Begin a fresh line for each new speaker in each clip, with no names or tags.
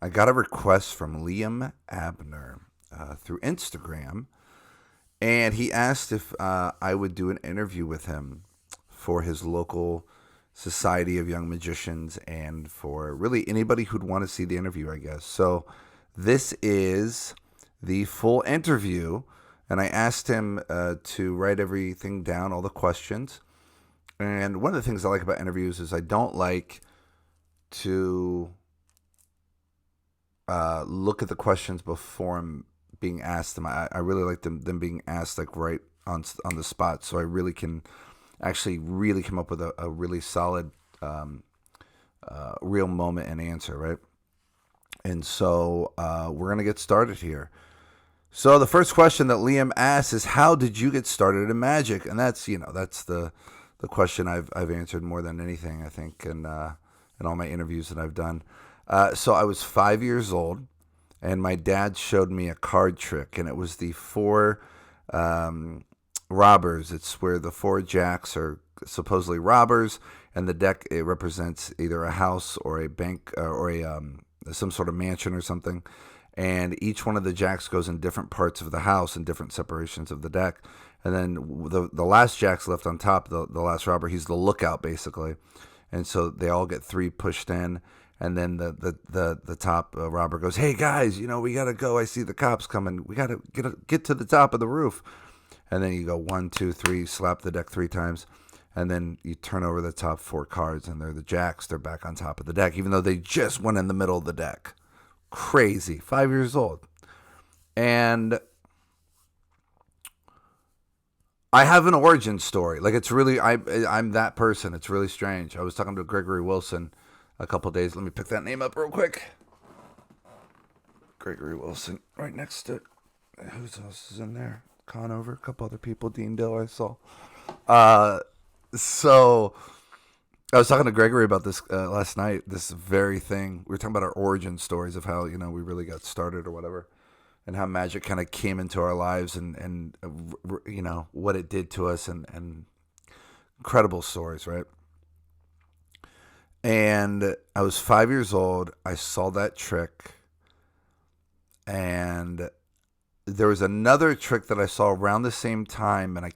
I got a request from Liam Abner through Instagram, and he asked if I would do an interview with him for his local Society of Young Magicians and for really anybody who'd want to see the interview, I guess. So this is the full interview, and I asked him to write everything down, all the questions. And one of the things I like about interviews is I don't like to look at the questions before I'm being asked them. I really like them being asked like right on the spot, so I really can actually really come up with a really solid real moment and answer, right? And so we're gonna get started here. So the first question that Liam asks is, "How did you get started in magic?" And that's the question I've answered more than anything, I think, in all my interviews that I've done. So I was 5 years old, and my dad showed me a card trick, and it was the four robbers. It's where the four jacks are supposedly robbers, and the deck, it represents either a house or a bank or a some sort of mansion or something. And each one of the jacks goes in different parts of the house and different separations of the deck. And then the last jack's left on top, the last robber, he's the lookout basically. And so they all get three pushed in, and then the top robber goes, "Hey guys, we gotta go. I see the cops coming. We gotta get to the top of the roof." And then you go 1, 2, 3, slap the deck 3 times, and then you turn over the top four cards, and they're the jacks. They're back on top of the deck, even though they just went in the middle of the deck. Crazy. 5 years old. And I have an origin story. Like, it's really, I'm that person. It's really strange. I was talking to Gregory Wilson a couple of days. Let me pick that name up real quick. Gregory Wilson, right next to, who else is in there? Conover, a couple other people, Dean Dill, I saw. So I was talking to Gregory about this last night, this very thing. We were talking about our origin stories of how, we really got started or whatever, and how magic kind of came into our lives and what it did to us, and incredible stories, right? And I was 5 years old. I saw that trick, and there was another trick that I saw around the same time, and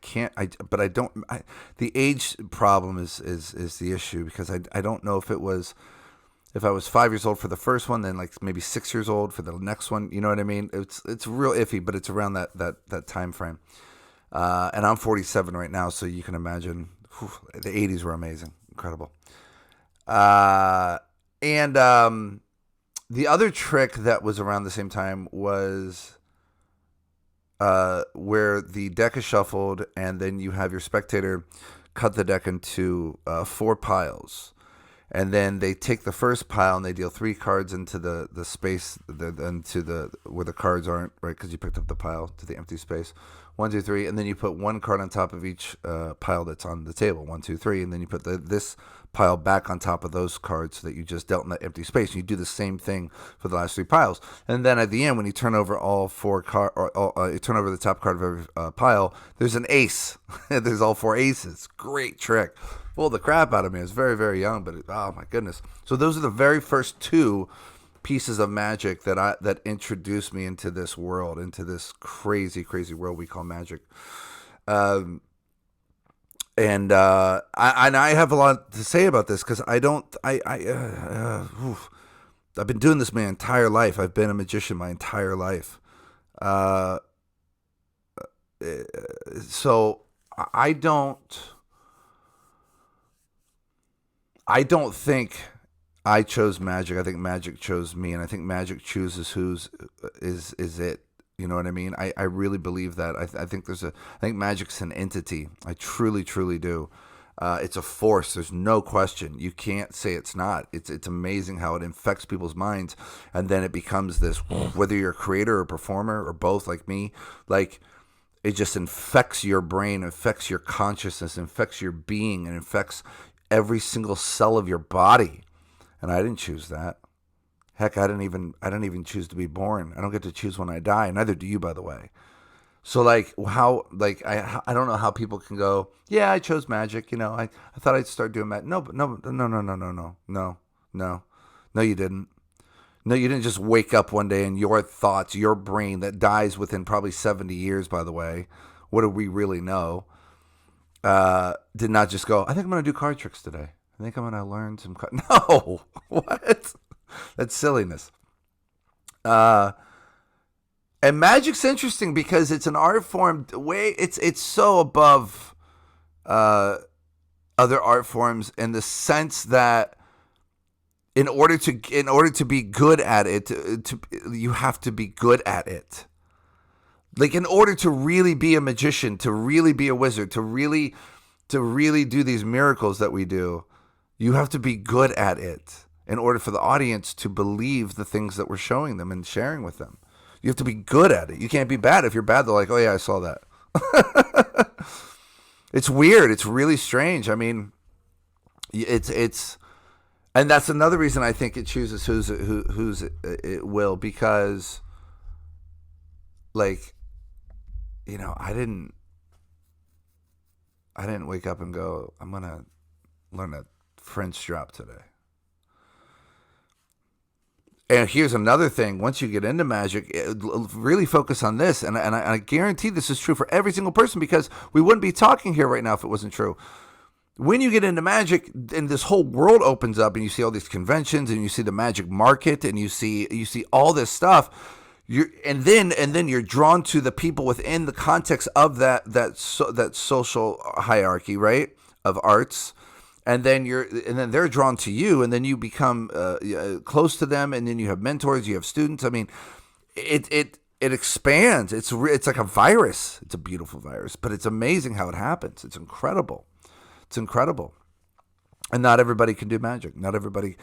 the age problem is the issue, because I don't know if I was 5 years old for the first one, then like maybe 6 years old for the next one. You know what I mean? It's real iffy, but it's around that time frame. And I'm 47 right now, so you can imagine, the 80s were amazing, incredible. And the other trick that was around the same time was where the deck is shuffled, and then you have your spectator cut the deck into 4 piles. And then they take the first pile and they deal 3 cards into the space, into where the cards aren't, right? Because you picked up the pile to the empty space. 1, 2, 3, and then you put 1 card on top of each pile that's on the table. 1, 2, 3, and then you put this pile back on top of those cards that you just dealt in that empty space. And you do the same thing for the last 3 piles. And then at the end, when you turn over all 4 cards, you turn over the top card of every pile, there's an ace. There's all 4 aces. Great trick. Pulled the crap out of me. I was very, very young, but oh my goodness. So those are the very first 2 pieces of magic that introduced me into this world, into this crazy, crazy world we call magic. And I have a lot to say about this, because I've been doing this my entire life. I've been a magician my entire life. So I don't think I chose magic. I think magic chose me, and I think magic chooses who's is it. You know what I mean? I really believe that. I think magic's an entity. I truly, truly do. It's a force. There's no question. You can't say it's not. It's amazing how it infects people's minds, and then it becomes this. Whether you're a creator or performer or both, like me, like it just infects your brain, infects your consciousness, infects your being, and infects every single cell of your body. And I didn't choose that. Heck, I didn't even choose to be born. I don't get to choose when I die. Neither do you, by the way. So I don't know how people can go, yeah, I chose magic. I thought I'd start doing magic. No, no, no, no, no, no, no, no, no, no, you didn't. No, you didn't just wake up one day and your thoughts, your brain that dies within probably 70 years, by the way. What do we really know? Did not just go, I think I'm going to do card tricks today. I think I'm going to learn some card. No, what? That's silliness. And magic's interesting because it's an art form. It's so above other art forms in the sense that in order to be good at it, you have to be good at it. Like in order to really be a magician, to really be a wizard, to really do these miracles that we do, you have to be good at it in order for the audience to believe the things that we're showing them and sharing with them. You have to be good at it. You can't be bad. If you're bad, they're like, oh yeah, I saw that. It's weird. It's really strange. I mean, it's and that's another reason I think it chooses who's it will, because like, you know, I didn't wake up and go, I'm going to learn a French drop today. And here's another thing. Once you get into magic, really focus on this. And I guarantee this is true for every single person, because we wouldn't be talking here right now if it wasn't true. When you get into magic and this whole world opens up and you see all these conventions and you see the magic market and you see all this stuff, and then you're drawn to the people within the context of that social hierarchy, right, of arts. And then they're drawn to you, and then you become close to them, and then you have mentors, you have students. I mean, it expands. It's like a virus. It's a beautiful virus, but it's amazing how it happens. It's incredible. It's incredible. And not everybody can do magic. Not everybody.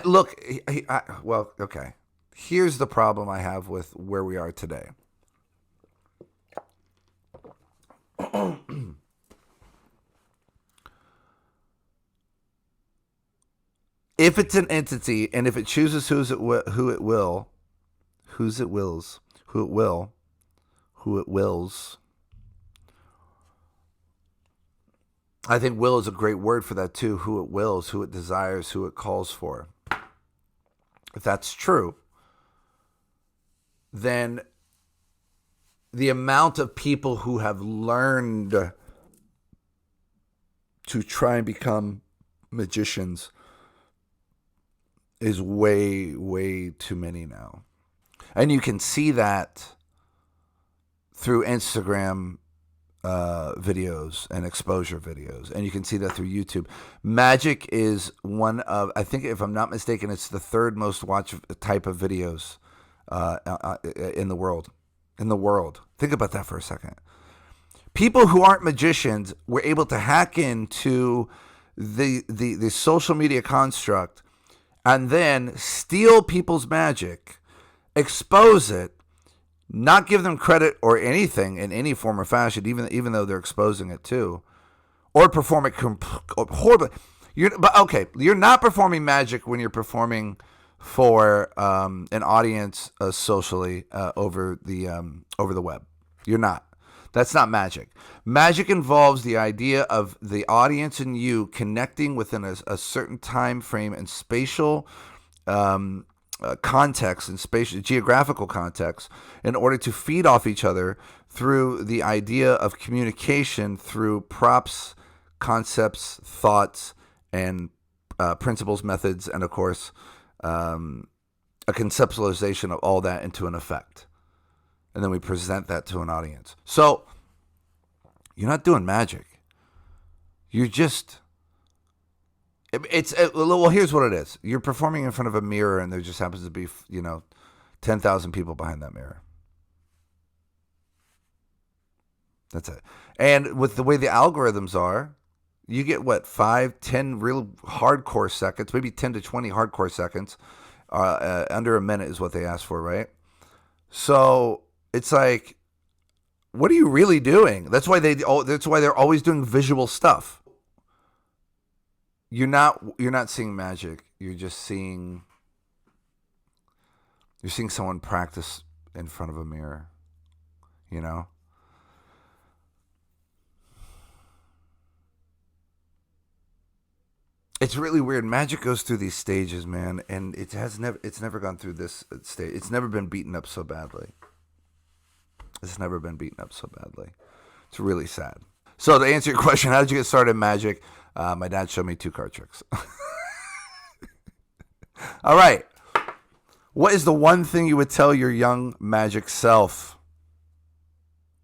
Well, okay. Here's the problem I have with where we are today. If it's an entity, and if it chooses who it wills. I think will is a great word for that too. Who it wills, who it desires, who it calls for. If that's true, then the amount of people who have learned to try and become magicians is way, way too many now. And you can see that through Instagram videos and exposure videos. And you can see that through YouTube. Magic is one of, I think if I'm not mistaken, it's the third most watched type of videos in the world. Think about that for a second. People who aren't magicians were able to hack into the social media construct and then steal people's magic, expose it, not give them credit or anything in any form or fashion, even though they're exposing it too, or perform it horribly. You're not performing magic when you're performing for an audience socially over the web. You're not. That's not magic. Magic involves the idea of the audience and you connecting within a certain time frame and spatial context and spatial geographical context in order to feed off each other through the idea of communication through props, concepts, thoughts, and principles, methods, and of course a conceptualization of all that into an effect. And then we present that to an audience. So you're not doing magic. You're just, well, here's what it is. You're performing in front of a mirror and there just happens to be, 10,000 people behind that mirror. That's it. And with the way the algorithms are, you get 5, 10 real hardcore seconds, maybe 10 to 20 hardcore seconds. Under a minute is what they ask for, right? So it's like, what are you really doing? That's why they're always doing visual stuff. You're not seeing magic. You're just seeing someone practice in front of a mirror, It's really weird. Magic goes through these stages, man, and it's never gone through this stage. It's never been beaten up so badly. It's never been beaten up so badly. It's really sad. So to answer your question, how did you get started in magic? My dad showed me 2 card tricks. All right. What is the one thing you would tell your young magic self?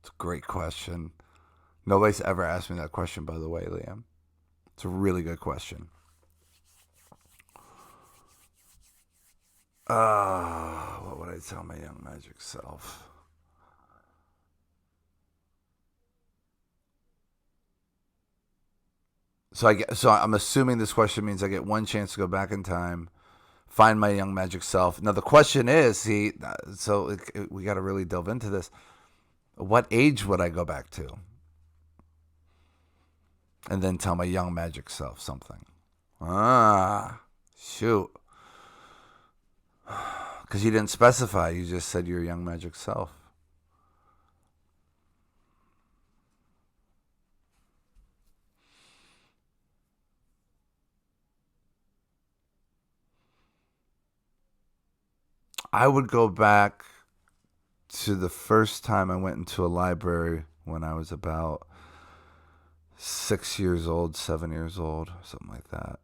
It's a great question. Nobody's ever asked me that question, by the way, Liam. It's a really good question. What would I tell my young magic self? So I'm assuming this question means I get one chance to go back in time, find my young magic self. Now the question is, we got to really delve into this. What age would I go back to? And then tell my young magic self something. Shoot. Because you didn't specify. You just said your young magic self. I would go back to the first time I went into a library when I was about 6 years old, 7 years old, something like that.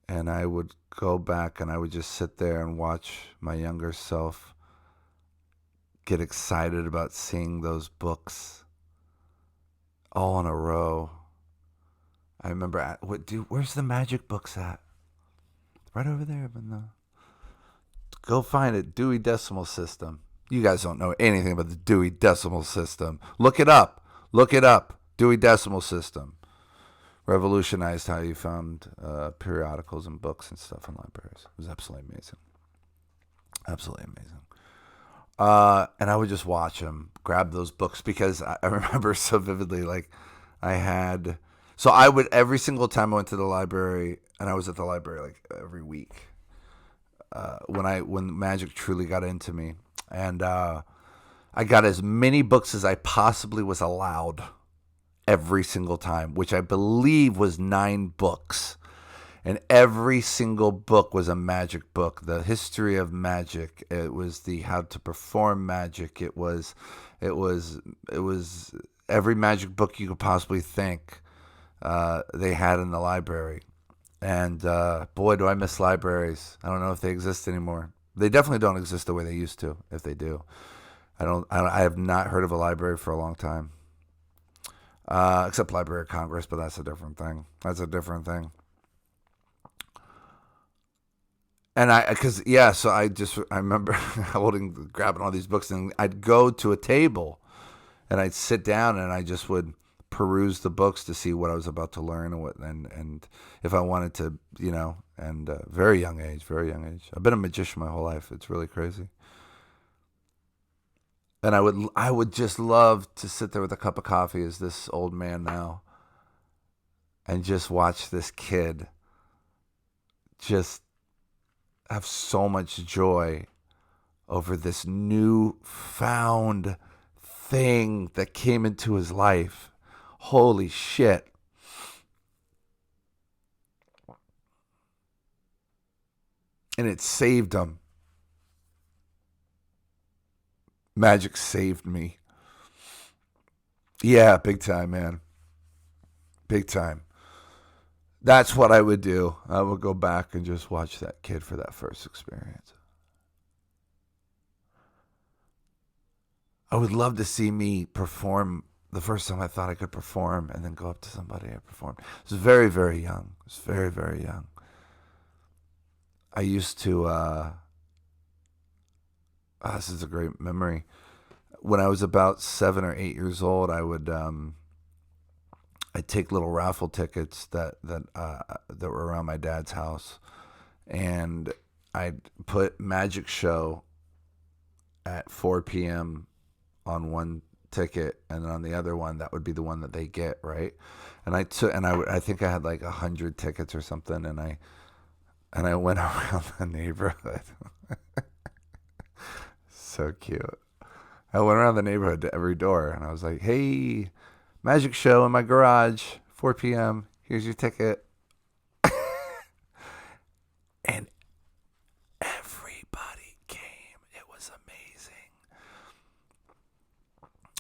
And I would go back and I would just sit there and watch my younger self get excited about seeing those books all in a row. I remember, where's the magic books at? Right over there. Go find it, Dewey Decimal System. You guys don't know anything about the Dewey Decimal System. Look it up. Dewey Decimal System. Revolutionized how you found periodicals and books and stuff in libraries. It was absolutely amazing. Absolutely amazing. And I would just watch them, grab those books, because I remember so vividly, like, I would, every single time I went to the library, and I was at the library like every week, when magic truly got into me. And I got as many books as I possibly was allowed every single time, which I believe was 9 books. And every single book was a magic book. The history of magic. It was the how to perform magic. It was every magic book you could possibly think they had in the library. And boy, do I miss libraries. I don't know if they exist anymore. They definitely don't exist the way they used to, if they do. I have not heard of a library for a long time. Except Library of Congress, but that's a different thing. And I remember grabbing all these books, and I'd go to a table and I'd sit down and I just would peruse the books to see what I was about to learn and if I wanted to, and very young age. I've been a magician my whole life. It's really crazy. And I would just love to sit there with a cup of coffee as this old man now and just watch this kid just have so much joy over this newfound thing that came into his life. Holy shit. And it saved him. Magic saved me. Yeah, big time, man. Big time. That's what I would do. I would go back and just watch that kid for that first experience. I would love to see me perform the first time I thought I could perform, and then go up to somebody and perform. I was very, very young. I used to, this is a great memory. When I was about 7 or 8 years old, I'd take little raffle tickets that were around my dad's house, and I'd put magic show at 4 p.m. on one ticket, and then on the other one, that would be the one that they get, right? And I think I had like 100 tickets or something, and I went around the neighborhood. So cute. I went around the neighborhood to every door, and I was like, "Hey, magic show in my garage, 4 p.m. Here's your ticket."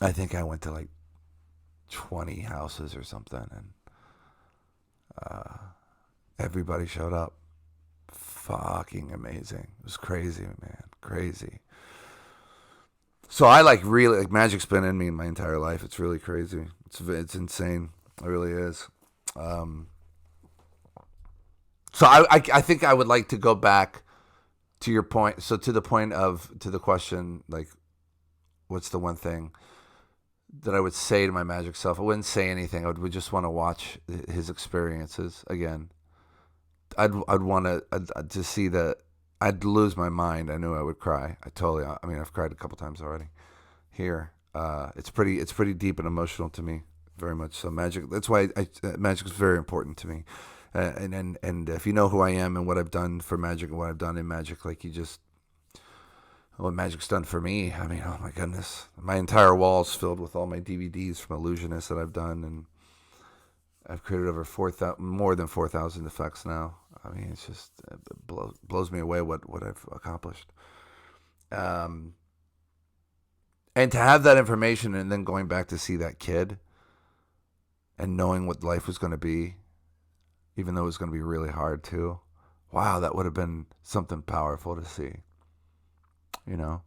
I think I went to like 20 houses or something, and everybody showed up. Fucking amazing. It was crazy, man. Crazy. So I like really like magic's been in me my entire life. It's really crazy. It's insane. It really is. So I think I would like to go back to your point. So to the question, like, what's the one thing that I would say to my magic self? I wouldn't say anything. Would just want to watch his experiences again. I'd want to see that. I'd lose my mind. I knew I would cry. I mean, I've cried a couple times already. Here, it's pretty deep and emotional to me. Very much so. Magic. That's why magic is very important to me. And if you know who I am and what I've done for magic and what I've done in magic, like what magic's done for me. I mean, oh my goodness, my entire wall's filled with all my DVDs from Illusionists that I've done, and I've created over more than 4,000 effects now. I mean, it's just it blows me away what I've accomplished. And to have that information and then going back to see that kid and knowing what life was going to be, even though it was going to be really hard too. Wow, that would have been something powerful to see. You know?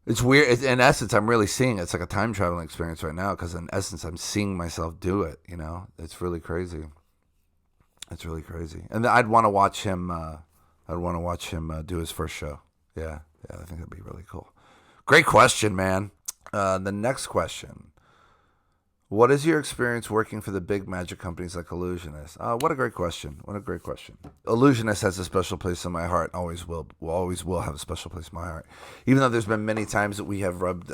It's weird. In essence, I'm really seeing it. It's like a time traveling experience right now because in essence, I'm seeing myself do it. You know? It's really crazy. It's really crazy. And I'd want to watch him. Do his first show. Yeah, I think that'd be really cool. Great question, man. The next question. What is your experience working for the big magic companies like Illusionist? What a great question. Illusionist has a special place in my heart. Always will have a special place in my heart. Even though there's been many times that we have rubbed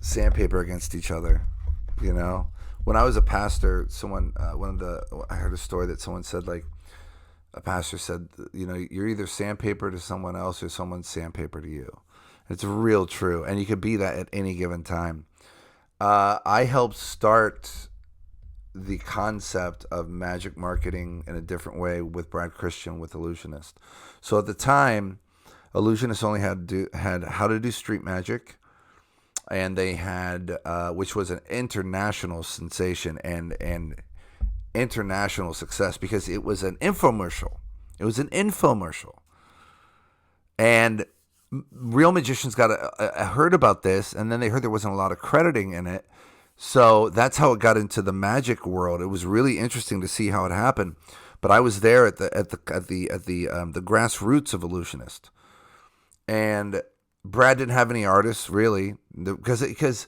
sandpaper against each other. You know, when I was a pastor, I heard a story that someone said, like, a pastor said, you know, you're either sandpaper to someone else or someone's sandpaper to you. It's real true, and you could be that at any given time. I helped start the concept of magic marketing in a different way with Brad Christian with Illusionist. So at the time, Illusionist only had how to do street magic, and they had which was an international sensation and international success because it was an infomercial. And real magicians got heard about this, and then they heard there wasn't a lot of crediting in it. So that's how it got into the magic world. It was really interesting to see how it happened. But I was there at the grassroots of Illusionist, and Brad didn't have any artists really because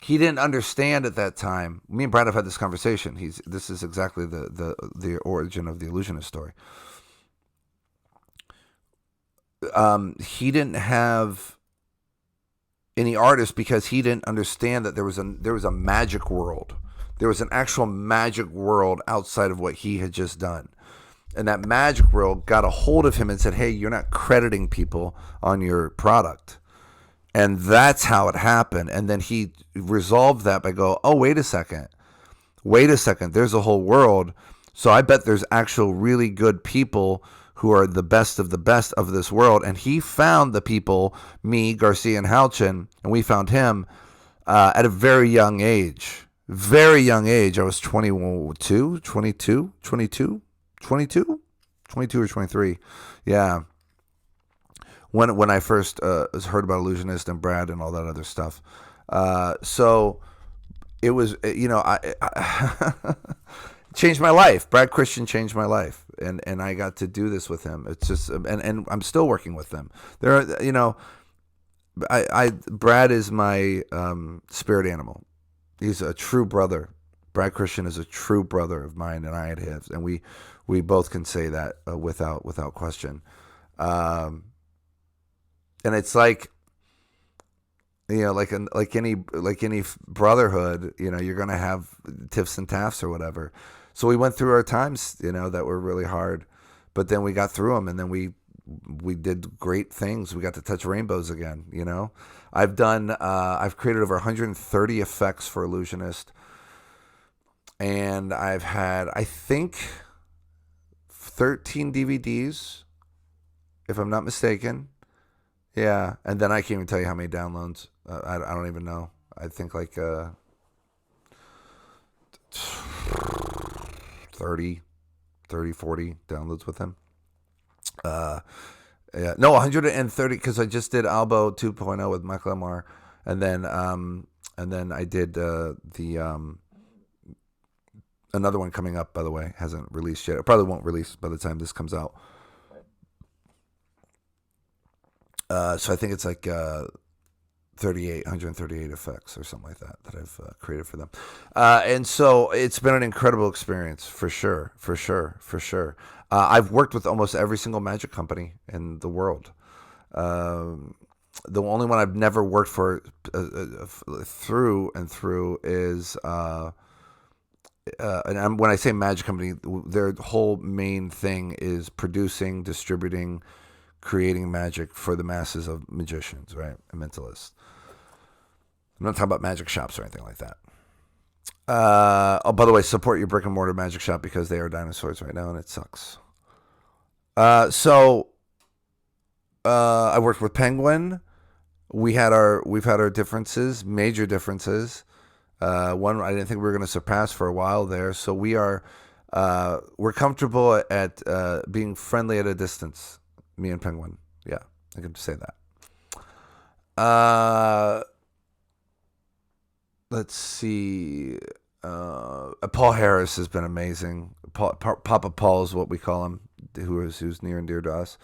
he didn't understand at that time. Me and Brad have had this conversation. This is exactly the origin of the Illusionist story. He didn't have any artists because he didn't understand that there was a magic world. There was an actual magic world outside of what he had just done. And that magic world got a hold of him and said, hey, you're not crediting people on your product. And that's how it happened. And then he resolved that by going, oh, wait a second. There's a whole world. So I bet there's actual really good people who are the best of this world. And he found the people, me, Garcia, and Halchin, and we found him at a very young age. I was 22 or 23. Yeah. When I first heard about Illusionist and Brad and all that other stuff. So it was, I changed my life. Brad Christian changed my life. And I got to do this with him. It's just, and I'm still working with them. There are, Brad is my spirit animal. He's a true brother. Brad Christian is a true brother of mine, and I had his, and we both can say that without question. And it's like, like any brotherhood, you're gonna have tiffs and taffs or whatever. So we went through our times, that were really hard, but then we got through them, and then we did great things. We got to touch rainbows again. I've created over 130 effects for Illusionist, and I've had, I think, 13 DVDs if I'm not mistaken. Yeah, and then I can't even tell you how many downloads. I don't even know. I think like 30, 40 downloads with him. Yeah, no, 130 because I just did Albo 2.0 with Michael Lamar, and then I did the another one coming up. By the way, hasn't released yet. It probably won't release by the time this comes out. So I think it's like 138 effects or something like that I've created for them. And so it's been an incredible experience for sure. I've worked with almost every single magic company in the world. The only one I've never worked for through and through is, when I say magic company, their whole main thing is producing, distributing, creating magic for the masses of magicians, right? And mentalists. I'm not talking about magic shops or anything like that. By the way, support your brick and mortar magic shop because they are dinosaurs right now and it sucks. So I worked with Penguin. We've had our differences, major differences. One I didn't think we were going to surpass for a while there. So we're comfortable at being friendly at a distance. Me and Penguin. Yeah, I can say that. Let's see. Paul Harris has been amazing. Papa Paul is what we call him, who's near and dear to us.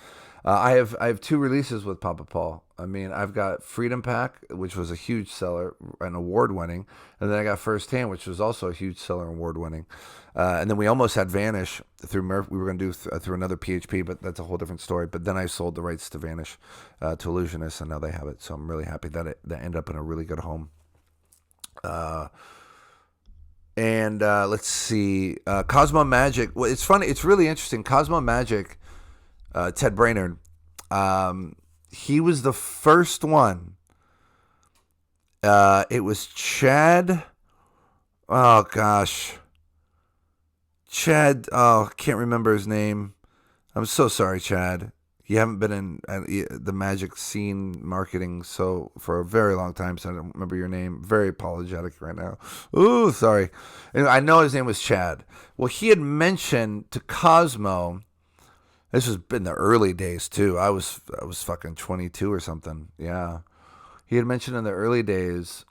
I have two releases with Papa Paul. I mean, I've got Freedom Pack, which was a huge seller and award-winning, and then I got First Hand, which was also a huge seller and award-winning. And then we almost had Vanish through Murph. We were going to do through another PHP, but that's a whole different story. But then I sold the rights to Vanish to Illusionists, and now they have it. So I'm really happy that that ended up in a really good home. Let's see, Cosmo Magic. Well, it's funny. It's really interesting. Cosmo Magic, Ted Brainerd, he was the first one. It was Chad. Oh gosh, Chad. Oh, can't remember his name. I'm so sorry, Chad. You haven't been in the magic scene marketing for a very long time, so I don't remember your name. Very apologetic right now. Ooh, sorry. And I know his name was Chad. Well, he had mentioned to Cosmo. This was in the early days too. I was fucking 22 or something. Yeah, he had mentioned in the early days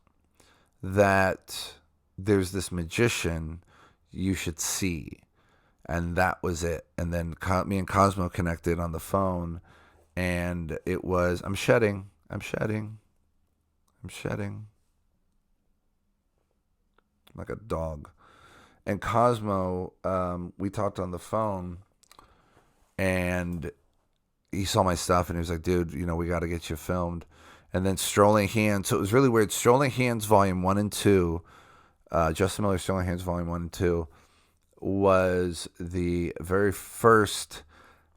that there's this magician you should see. And that was it. And then me and Cosmo connected on the phone, and it was, I'm shedding like a dog. And Cosmo, we talked on the phone, and he saw my stuff, and he was like, dude, we got to get you filmed. And then Strolling Hands. So it was really weird. Strolling Hands Volume 1 and 2, Justin Miller's Strolling Hands Volume 1 and 2, was the very first,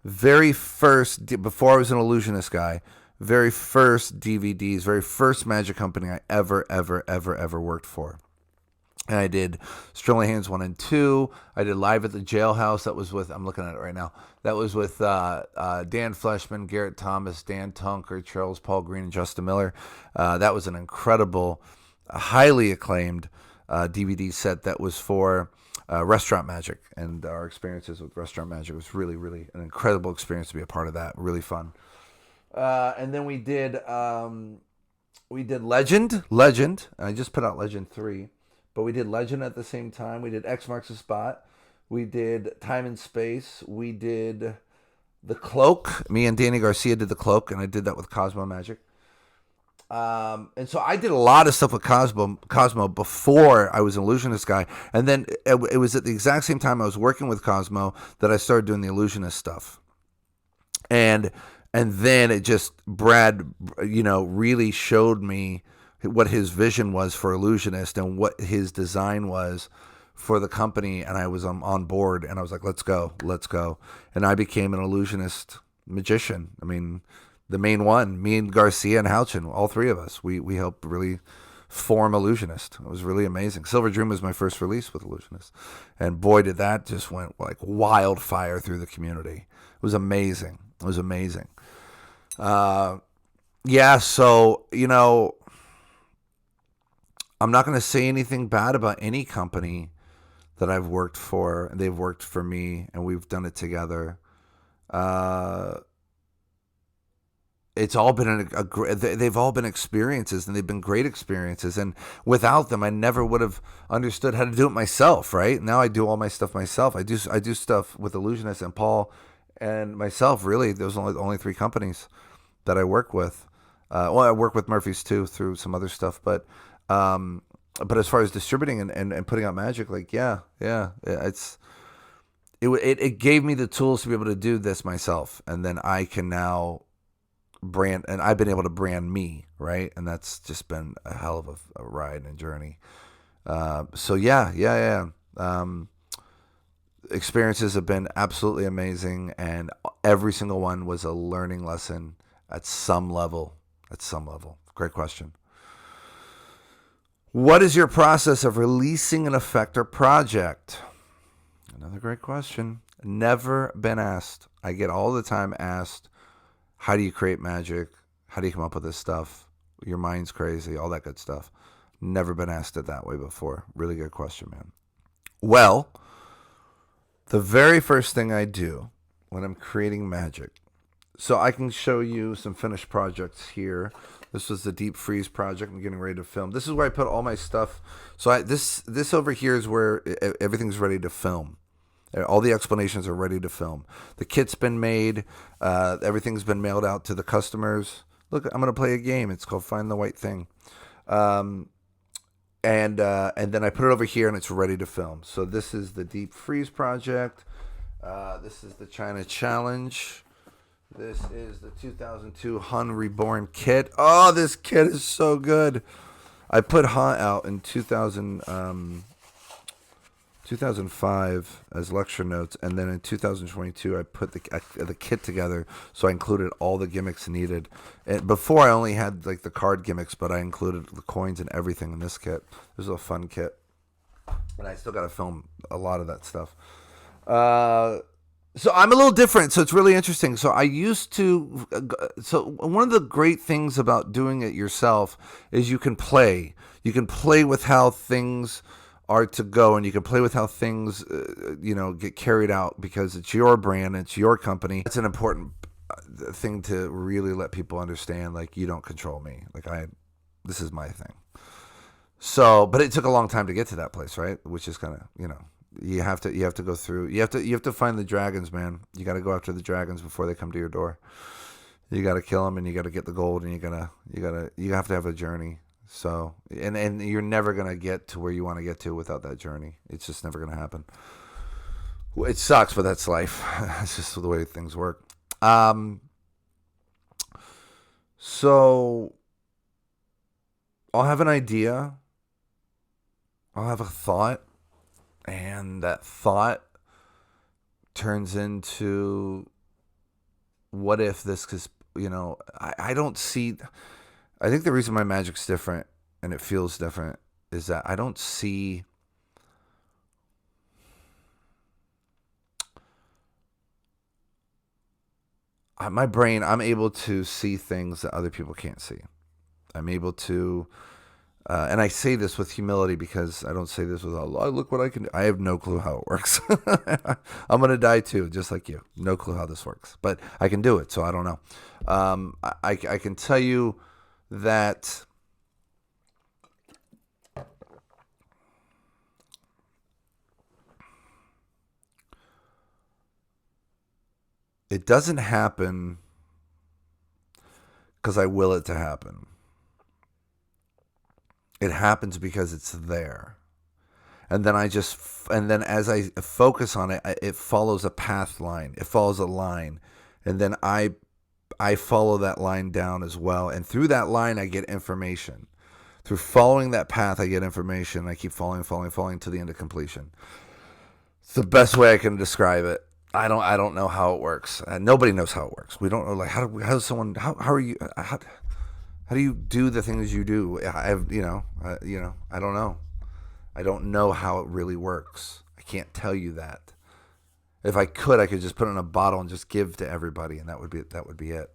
before I was an illusionist guy, very first DVDs, very first magic company I ever worked for. And I did Strolling Hands 1 and 2. I did Live at the Jailhouse. That was with, I'm looking at it right now. That was with Dan Fleshman, Garrett Thomas, Dan Tunker, Charles Paul Green, and Justin Miller. That was an incredible, highly acclaimed DVD set that was for restaurant magic, and our experiences with restaurant magic was really, really an incredible experience to be a part of that. Really fun. And then we did Legend. I just put out Legend 3, but we did Legend at the same time. We did X Marks the Spot. We did Time and Space. We did The Cloak. Me and Danny Garcia did The Cloak, and I did that with Cosmo Magic. And so I did a lot of stuff with Cosmo before I was an illusionist guy. And then it was at the exact same time I was working with Cosmo that I started doing the illusionist stuff. And then it just, Brad, really showed me what his vision was for illusionist and what his design was for the company. And I was on board, and I was like, let's go. And I became an illusionist magician. I mean, the main one, me and Garcia and Houchin, all three of us, we helped really form Illusionist. It was really amazing. Silver Dream was my first release with Illusionist. And boy, did that just went like wildfire through the community. It was amazing. It was amazing. Yeah, so, I'm not going to say anything bad about any company that I've worked for. They've worked for me, and we've done it together. Uh, it's all been they've all been experiences, and they've been great experiences. And without them, I never would have understood how to do it myself. Right now, I do all my stuff myself. I do stuff with Illusionist and Paul and myself. Really, there's only three companies that I work with. Well, I work with Murphy's too through some other stuff, but as far as distributing and putting out magic, like it gave me the tools to be able to do this myself, and then I can now brand, and I've been able to brand me, right? And that's just been a hell of a ride and journey. So yeah. Experiences have been absolutely amazing, and every single one was a learning lesson at some level. Great question. What is your process of releasing an effect or project? Another great question. Never been asked. I get all the time asked, how do you create magic? How do you come up with this stuff? Your mind's crazy, all that good stuff. Never been asked it that way before. Really good question, man. Well, the very first thing I do when I'm creating magic, so I can show you some finished projects here. This was the deep freeze project I'm getting ready to film. This is where I put all my stuff. So this over here is where everything's ready to film. All the explanations are ready to film. The kit's been made. Everything's been mailed out to the customers. Look, I'm going to play a game. It's called Find the White Thing. And then I put it over here and it's ready to film. So this is the deep freeze project. This is the China Challenge. This is the 2002 Hun Reborn kit. Oh, this kit is so good. I put Hun out in 2005 as lecture notes, and then in 2022 I put the kit together, so I included all the gimmicks needed. And before I only had like the card gimmicks, but I included the coins and everything in this kit. This is a fun kit, and I still got to film a lot of that stuff. So I'm a little different, so it's really interesting. So one of the great things about doing it yourself is you can play. You can play with how things are to go, and you can play with how things, get carried out, because it's your brand, it's your company. It's an important thing to really let people understand. Like, you don't control me. Like, this is my thing. So, but it took a long time to get to that place, right? Which is kind of, you have to go through. You have to find the dragons, man. You got to go after the dragons before they come to your door. You got to kill them, and you got to get the gold, and you have to have a journey. So, and you're never gonna get to where you want to get to without that journey. It's just never gonna happen. It sucks, but that's life. It's just the way things work. So I'll have an idea. I'll have a thought. And that thought turns into, what if this is, I don't see, I think the reason my magic's different and it feels different is that I don't see, my brain, I'm able to see things that other people can't see. I'm able to, and I say this with humility, because I don't say this with, oh, look what I can do. I have no clue how it works. I'm going to die too, just like you. No clue how this works. But I can do it, so I don't know. I can tell you that it doesn't happen because I will it to happen. It happens because it's there. And then as I focus on it, it follows a path line. It follows a line. And then I follow that line down as well. And through that line, I get information. Through following that path, I get information. I keep falling to the end of completion. It's the best way I can describe it. I don't know how it works. Nobody knows how it works. We don't know, like, how do you do the things you do? I don't know. I don't know how it really works. I can't tell you that. If I could, I could just put it in a bottle and just give to everybody, and that would be it.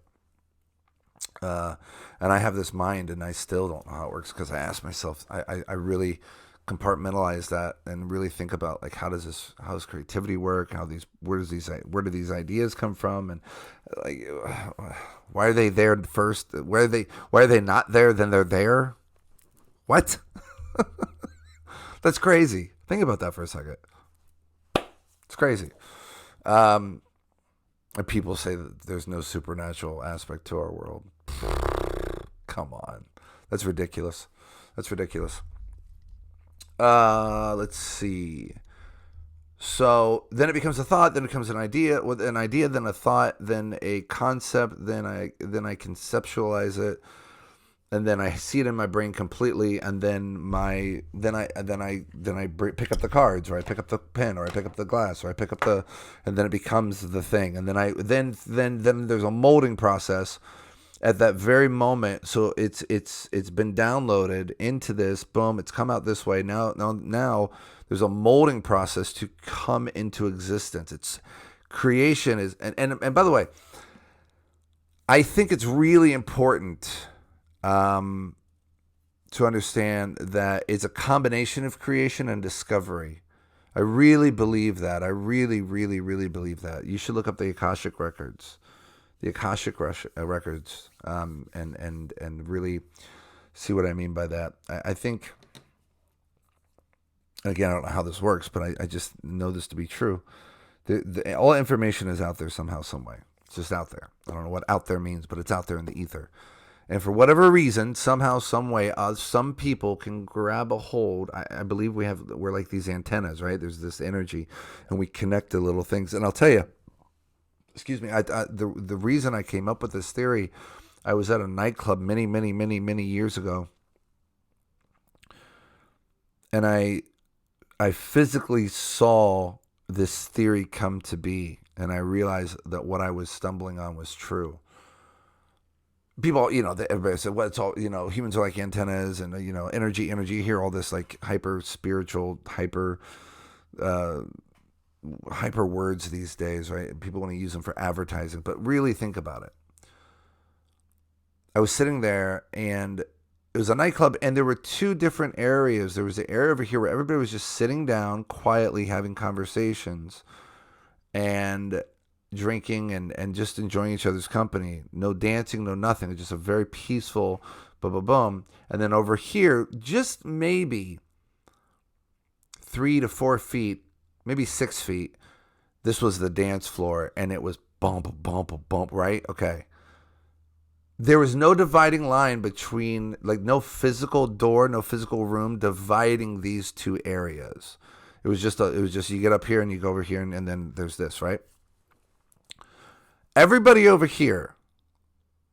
And I have this mind, and I still don't know how it works because I ask myself. I really compartmentalize that and really think about like how does creativity work? Where do these ideas come from? And like why are they there first? Why are they not there? Then they're there. What? That's crazy. Think about that for a second. It's crazy. And people say that there's no supernatural aspect to our world. Come on. That's ridiculous. Let's see. So then it becomes a thought, then it becomes an idea, with an idea, then a thought, then a concept, then I conceptualize it, and then I see it in my brain completely, and then I pick up the cards, or I pick up the pen, or I pick up the glass, or I pick up and then it becomes the thing, and then there's a molding process at that very moment. So it's been downloaded into this, boom, it's come out this way. Now there's a molding process to come into existence. It's creation is, and by the way, I think it's really important to understand that it's a combination of creation and discovery. I really believe that. I really, really, really believe that. You should look up the Akashic records, and really see what I mean by that. I think, again, I don't know how this works, but I just know this to be true. All information is out there somehow, some way. It's just out there. I don't know what out there means, but it's out there in the ether. And for whatever reason, somehow, some way, some people can grab a hold. I believe we're like these antennas, right? There's this energy, and we connect to little things. And I'll tell you, excuse me, the reason I came up with this theory, I was at a nightclub many, many, many, many years ago, and I physically saw this theory come to be, and I realized that what I was stumbling on was true. People, everybody said, well, it's all, humans are like antennas and, energy, you hear all this like hyper spiritual, hyper words these days, right? People want to use them for advertising, but really think about it. I was sitting there, and it was a nightclub, and there were two different areas. There was the area over here where everybody was just sitting down quietly having conversations and drinking and just enjoying each other's company. No dancing, no nothing. Just a very peaceful boom. And then over here, just maybe 3 to 4 feet, maybe 6 feet, this was the dance floor, and it was bump, right? Okay. There was no dividing line between, like, no physical door, no physical room dividing these two areas. It was just you get up here and you go over here, and then there's this, right? Everybody over here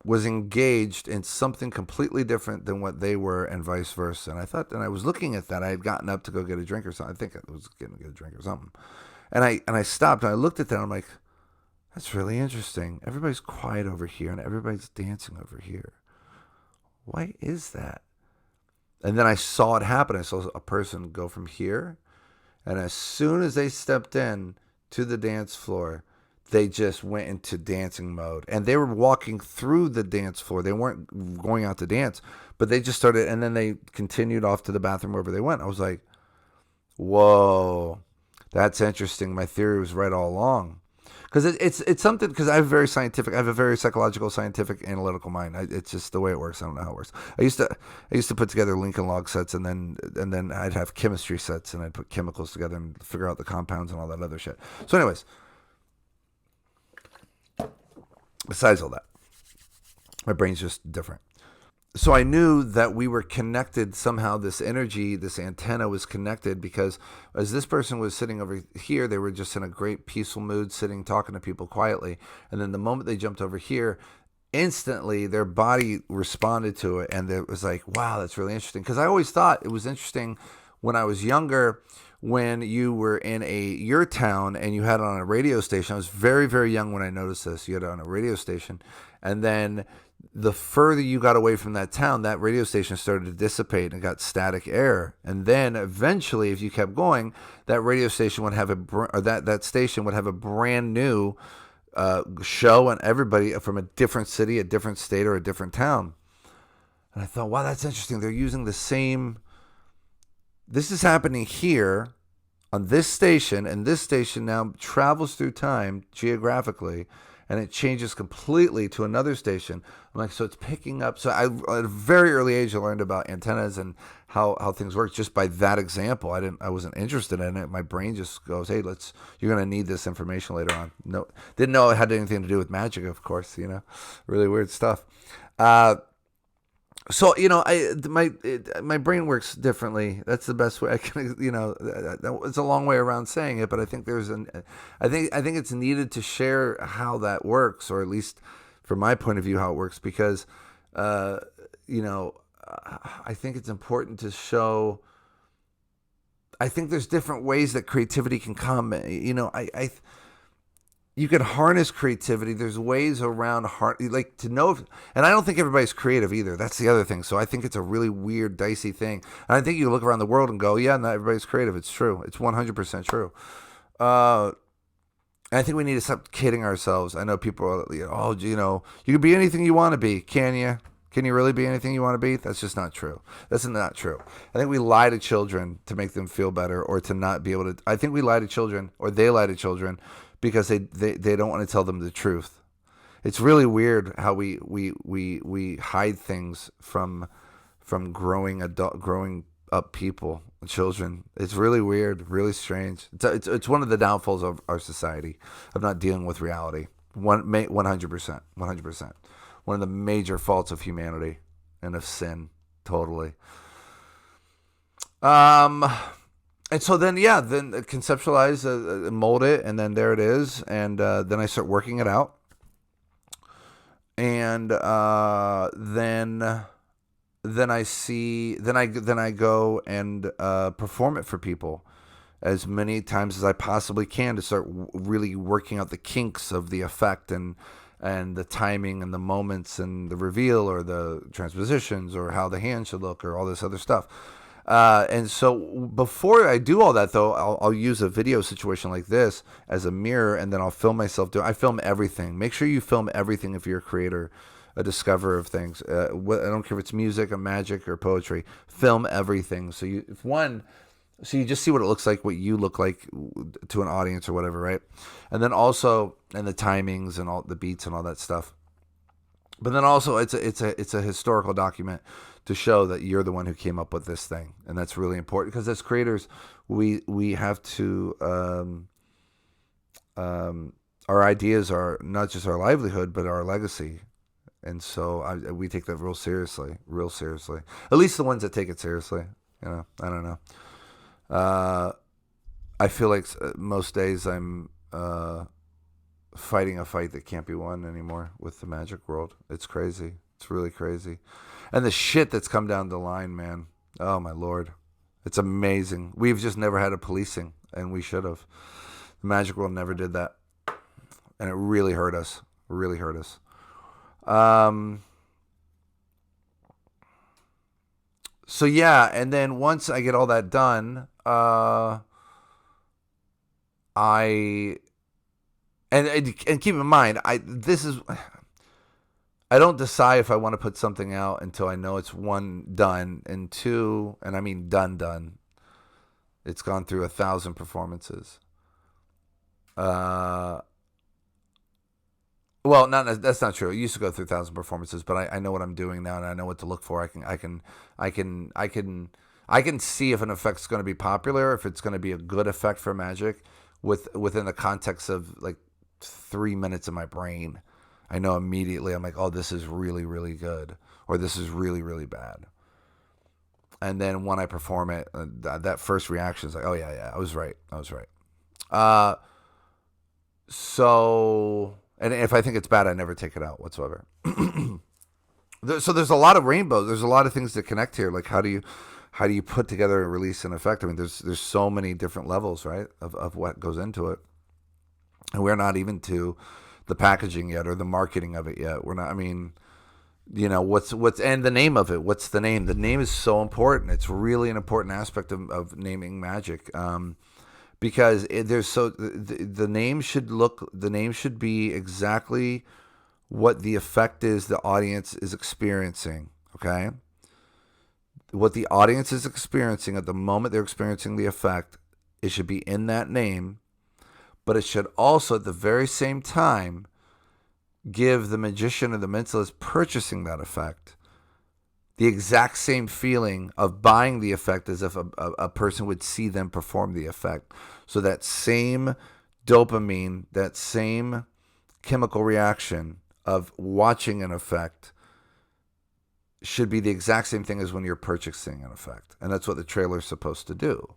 was engaged in something completely different than what they were, and vice versa. And I was looking at that. I had gotten up to go get a drink or something. I think I was getting to get a drink or something. And I stopped and I looked at that. And I'm like, that's really interesting. Everybody's quiet over here and everybody's dancing over here. Why is that? And then I saw it happen. I saw a person go from here, and as soon as they stepped in to the dance floor, they just went into dancing mode. And they were walking through the dance floor. They weren't going out to dance, but they just started, and then they continued off to the bathroom wherever they went. I was like, whoa, that's interesting. My theory was right all along. Because it's something, because I have a very psychological, scientific, analytical mind. It's just the way it works. I don't know how it works. I used to put together Lincoln log sets, and then I'd have chemistry sets, and I'd put chemicals together and figure out the compounds and all that other shit. So anyways, besides all that, my brain's just different. So I knew that we were connected somehow. This energy, this antenna was connected, because as this person was sitting over here, they were just in a great peaceful mood, sitting, talking to people quietly. And then the moment they jumped over here, instantly their body responded to it. And it was like, wow, that's really interesting. Because I always thought it was interesting when I was younger, when you were in your town and you had it on a radio station. I was very, very young when I noticed this. You had it on a radio station. And then the further you got away from that town, that radio station started to dissipate and got static air. And then eventually, if you kept going, that radio station would have that station would have a brand new show, and everybody from a different city, a different state, or a different town. And I thought, wow, that's interesting. They're using the same. This is happening here on this station, and this station now travels through time geographically, and it changes completely to another station. I'm like, so it's picking up. So at a very early age, I learned about antennas and how things work just by that example. I wasn't interested in it. My brain just goes, hey, you're going to need this information later on. No, didn't know it had anything to do with magic, of course, really weird stuff. So, my brain works differently. That's the best way I can, it's a long way around saying it, but I think I think it's needed to share how that works, or at least from my point of view, how it works, because, I think it's important to show, I think there's different ways that creativity can come. You can harness creativity. There's ways around to know and I don't think everybody's creative either. That's the other thing. So I think it's a really weird, dicey thing. And I think you look around the world and go, yeah, not everybody's creative. It's true. It's 100% true. And I think we need to stop kidding ourselves. I know people are, you can be anything you want to be. Can you? Can you really be anything you want to be? That's just not true. That's not true. I think we lie to children to make them feel better, or to not be able to. I think we lie to children, or they lie to children, because they don't want to tell them the truth. It's really weird how we hide things from growing up people, children. It's really weird, really strange. It's one of the downfalls of our society, of not dealing with reality. 100%. One of the major faults of humanity and of sin, totally. And so then conceptualize, mold it, and then there it is. And then I start working it out. And then I go and perform it for people as many times as I possibly can, to start really working out the kinks of the effect and the timing and the moments and the reveal, or the transpositions, or how the hand should look, or all this other stuff. And so before I do all that, though, I'll use a video situation like this as a mirror, and then I'll film myself I film everything. Make sure you film everything if you're a creator, a discoverer of things. I don't care if it's music or magic or poetry. Film everything. So you just see what it looks like, what you look like to an audience or whatever, right? And then also, and the timings and all the beats and all that stuff. But then also, it's a historical document to show that you're the one who came up with this thing, and that's really important, because as creators, we have to our ideas are not just our livelihood, but our legacy. And so we take that real seriously. At least the ones that take it seriously. I don't know. I feel like most days I'm fighting a fight that can't be won anymore with the magic world. It's crazy. It's really crazy. And the shit that's come down the line, man. Oh, my Lord. It's amazing. We've just never had a policing, and we should have. The magic world never did that. And it really hurt us. So, yeah, and then once I get all that done, and keep in mind, I don't decide if I want to put something out until I know it's, one, done, and two, and I mean done. It's gone through 1,000 performances. Well, that's not true. It used to go through 1,000 performances, but I know what I'm doing now, and I know what to look for. I can see if an effect's going to be popular, if it's going to be a good effect for magic, within the context of like 3 minutes of my brain. I know immediately. I'm like, oh, this is really, really good, or this is really, really bad. And then when I perform it, that first reaction is like, oh yeah, I was right. So, and if I think it's bad, I never take it out whatsoever. So there's a lot of rainbows. There's a lot of things to connect here. Like how do you put together and release an effect? I mean, there's so many different levels, right, of what goes into it, and we're not even to the packaging yet or the marketing of it yet. We're not. I mean, What's and the name of it. What's the name? The name is so important. It's really an important aspect of naming magic. Because the name should be exactly what the effect is the audience is experiencing. Okay, what the audience is experiencing at the moment they're experiencing the effect, it should be in that name, but it should also at the very same time give the magician or the mentalist purchasing that effect the exact same feeling of buying the effect as if a person would see them perform the effect. So that same dopamine, that same chemical reaction of watching an effect should be the exact same thing as when you're purchasing an effect. And that's what the trailer is supposed to do,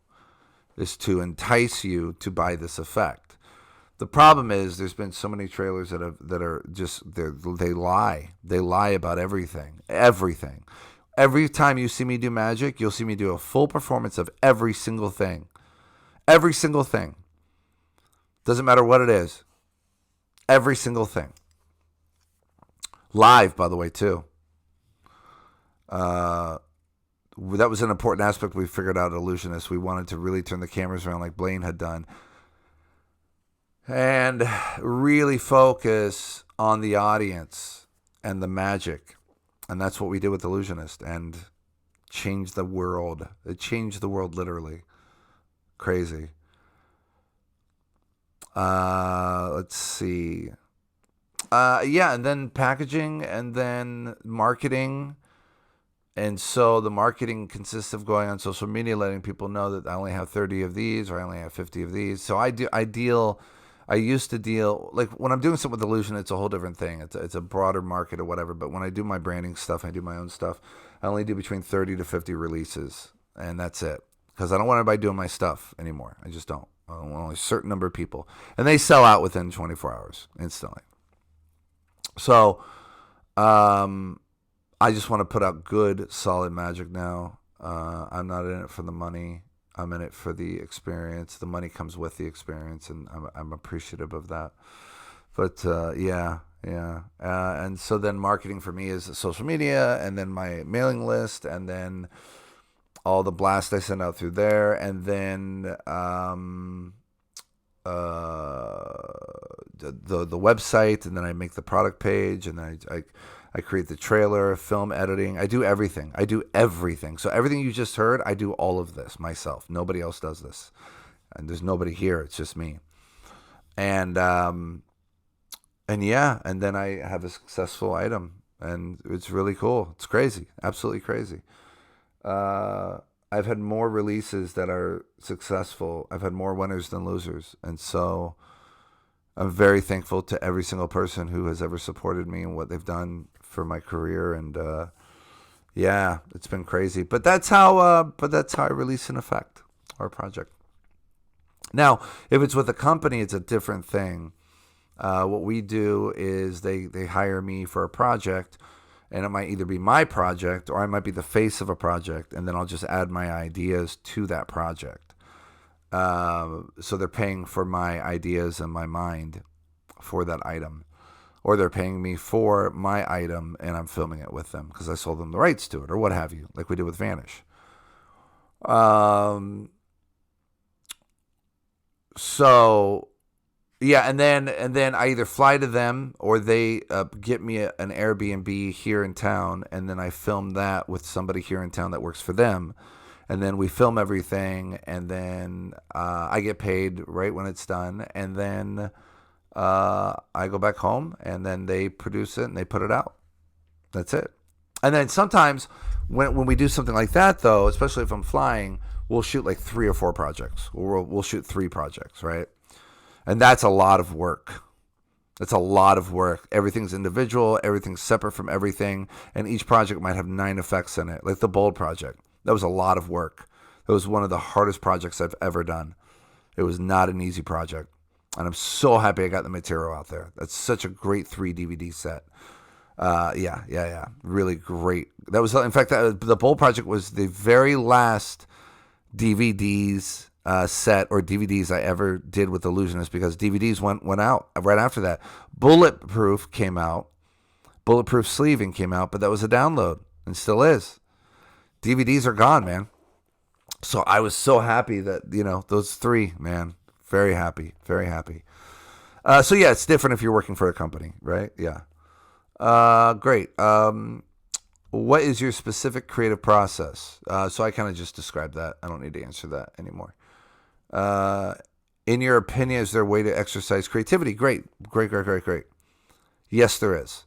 is to entice you to buy this effect. The problem is there's been so many trailers that are just they lie. They lie about everything. Everything. Every time you see me do magic, you'll see me do a full performance of every single thing. Every single thing. Doesn't matter what it is. Every single thing. Live, by the way, too. That was an important aspect we figured out at Illusionist. We wanted to really turn the cameras around like Blaine had done. And really focus on the audience and the magic. And that's what we did with Illusionist, and changed the world. It changed the world literally. Crazy. Let's see. And then packaging, and then marketing. And so the marketing consists of going on social media, letting people know that I only have 30 of these, or I only have 50 of these. So I used to deal, like when I'm doing something with Illusion, it's a whole different thing. It's a broader market or whatever. But when I do my branding stuff, I do my own stuff, I only do between 30 to 50 releases. And that's it. Because I don't want anybody doing my stuff anymore. I just don't. I want only a certain number of people. And they sell out within 24 hours, instantly. So, I just want to put out good, solid magic now. I'm not in it for the money. I'm in it for the experience. The money comes with the experience, and I'm appreciative of that. But yeah. And so then marketing for me is social media, and then my mailing list, and then all the blasts I send out through there, and then the website, and then I make the product page, and then I create the trailer, film editing. I do everything. So everything you just heard, I do all of this myself. Nobody else does this. And there's nobody here. It's just me. And then I have a successful item. And it's really cool. It's crazy. Absolutely crazy. I've had more releases that are successful. I've had more winners than losers. And so I'm very thankful to every single person who has ever supported me and what they've done for my career. And it's been crazy. But that's how I release an effect or a project. Now, if it's with a company, it's a different thing. What we do is they hire me for a project, and it might either be my project or I might be the face of a project, and then I'll just add my ideas to that project. So they're paying for my ideas and my mind for that item. Or they're paying me for my item and I'm filming it with them because I sold them the rights to it or what have you, like we did with Vanish. So yeah, and then I either fly to them or they get me an Airbnb here in town, and then I film that with somebody here in town that works for them. And then we film everything, and then I get paid right when it's done, and then I go back home, and then they produce it and they put it out. That's it. And then sometimes when we do something like that, though, especially if I'm flying, we'll shoot like 3 or 4 projects. We'll shoot 3 projects, right? And that's a lot of work. It's a lot of work. Everything's individual. Everything's separate from everything. And each project might have 9 effects in it. Like the Bold project. That was a lot of work. It was one of the hardest projects I've ever done. It was not an easy project. And I'm so happy I got the material out there. That's such a great 3 DVD set. Yeah. Really great. That was, in fact, the Bold project was the very last DVDs set or DVDs I ever did with Illusionist, because DVDs went out right after that. Bulletproof came out Bulletproof Sleeving came out, but that was a download and still is. DVDs are gone, man. So I was so happy that, those three, man, very happy, very happy. So yeah, it's different if you're working for a company, right? Yeah. Great. What is your specific creative process? So I kind of just described that. I don't need to answer that anymore. In your opinion, is there a way to exercise creativity? Great. Great, great, great, great. Yes, there is.